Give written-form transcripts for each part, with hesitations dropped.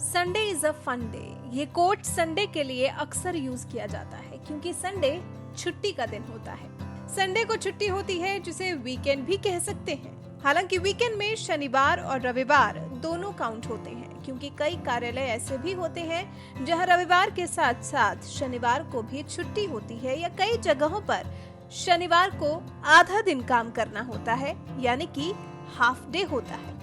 Sunday is a fun day. ये quote Sunday के लिए अक्सर यूज किया जाता है क्योंकि संडे छुट्टी का दिन होता है। संडे को छुट्टी होती है जिसे वीकेंड भी कह सकते हैं। हालांकि वीकेंड में शनिवार और रविवार दोनों काउंट होते हैं क्योंकि कई कार्यालय ऐसे भी होते हैं जहां रविवार के साथ साथ शनिवार को भी छुट्टी होती है या कई जगहों पर शनिवार को आधा दिन काम करना होता है यानी कि हाफ डे होता है।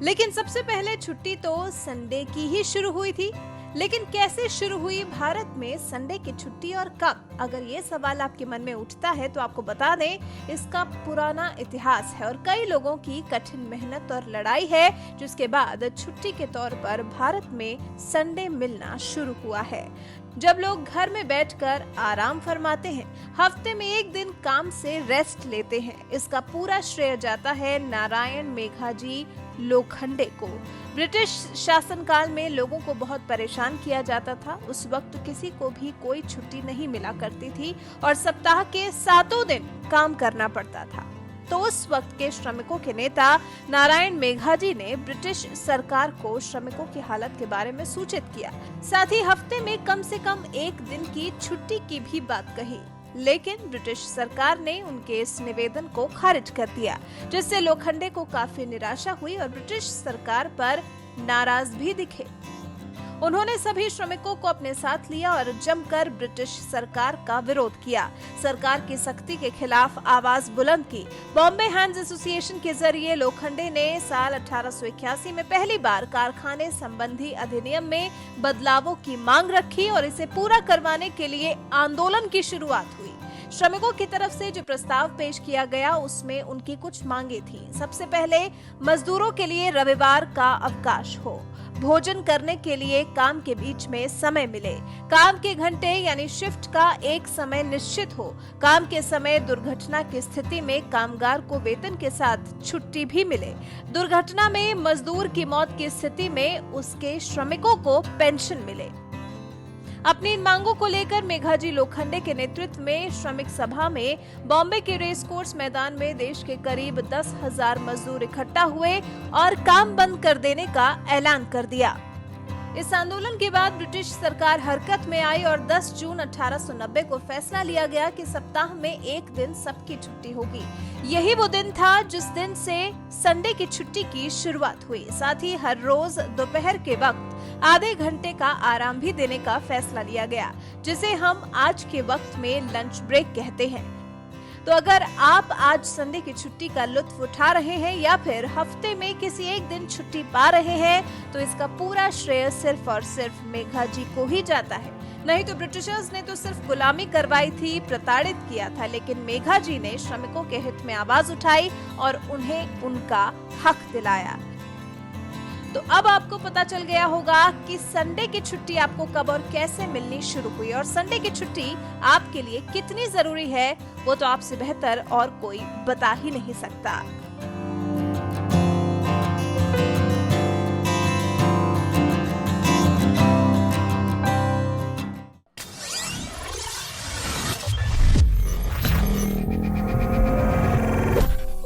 लेकिन सबसे पहले छुट्टी तो संडे की ही शुरू हुई थी। लेकिन कैसे शुरू हुई भारत में संडे की छुट्टी और कब? अगर ये सवाल आपके मन में उठता है तो आपको बता दें, इसका पुराना इतिहास है और कई लोगों की कठिन मेहनत और लड़ाई है जिसके बाद छुट्टी के तौर पर भारत में संडे मिलना शुरू हुआ है। जब लोग घर में बैठकर आराम फरमाते हैं, हफ्ते में एक दिन काम से रेस्ट लेते हैं। इसका पूरा श्रेय जाता है नारायण मेघाजी लोखंडे को। ब्रिटिश शासनकाल में लोगों को बहुत परेशान किया जाता था। उस वक्त किसी को भी कोई छुट्टी नहीं मिला करती थी और सप्ताह के 7 दिन काम करना पड़ता था। तो उस वक्त के श्रमिकों के नेता नारायण मेघाजी ने ब्रिटिश सरकार को श्रमिकों की हालत के बारे में सूचित किया। साथ ही हफ्ते में कम से कम एक दिन की छुट्टी की भी बात कही। लेकिन ब्रिटिश सरकार ने उनके इस निवेदन को खारिज कर दिया, जिससे लोखंडे को काफी निराशा हुई और ब्रिटिश सरकार पर नाराज भी दिखे। उन्होंने सभी श्रमिकों को अपने साथ लिया और जमकर ब्रिटिश सरकार का विरोध किया। सरकार की सख्ती के खिलाफ आवाज बुलंद की। बॉम्बे हैंड्स एसोसिएशन के जरिए लोखंडे ने साल 1881 में पहली बार कारखाने संबंधी अधिनियम में बदलावों की मांग रखी और इसे पूरा करवाने के लिए आंदोलन की शुरुआत हुई। श्रमिकों की तरफ से जो प्रस्ताव पेश किया गया उसमें उनकी कुछ मांगे थी। सबसे पहले मजदूरों के लिए रविवार का अवकाश हो, भोजन करने के लिए काम के बीच में समय मिले, काम के घंटे यानी शिफ्ट का एक समय निश्चित हो, काम के समय दुर्घटना की स्थिति में कामगार को वेतन के साथ छुट्टी भी मिले, दुर्घटना में मजदूर की मौत की स्थिति में उसके श्रमिकों को पेंशन मिले। अपनी इन मांगों को लेकर मेघाजी लोखंडे के नेतृत्व में श्रमिक सभा में बॉम्बे के रेस कोर्स मैदान में देश के करीब 10,000 मजदूर इकट्ठा हुए और काम बंद कर देने का ऐलान कर दिया। इस आंदोलन के बाद ब्रिटिश सरकार हरकत में आई और 10 जून 1890 को फैसला लिया गया कि सप्ताह में एक दिन सबकी छुट्टी होगी। यही वो दिन था जिस दिन से संडे की छुट्टी की शुरुआत हुई। साथ ही हर रोज दोपहर के वक्त आधे घंटे का आराम भी देने का फैसला लिया गया, जिसे हम आज के वक्त में लंच ब्रेक कहते हैं। तो अगर आप आज संडे की छुट्टी का लुत्फ उठा रहे हैं या फिर हफ्ते में किसी एक दिन छुट्टी पा रहे हैं तो इसका पूरा श्रेय सिर्फ और सिर्फ मेघाजी को ही जाता है। नहीं तो ब्रिटिशर्स ने तो सिर्फ गुलामी करवाई थी, प्रताड़ित किया था, लेकिन मेघाजी ने श्रमिकों के हित में आवाज उठाई और उन्हें उनका हक दिलाया। तो अब आपको पता चल गया होगा कि संडे की छुट्टी आपको कब और कैसे मिलनी शुरू हुई और संडे की छुट्टी आपके लिए कितनी जरूरी है, वो तो आपसे बेहतर और कोई बता ही नहीं सकता।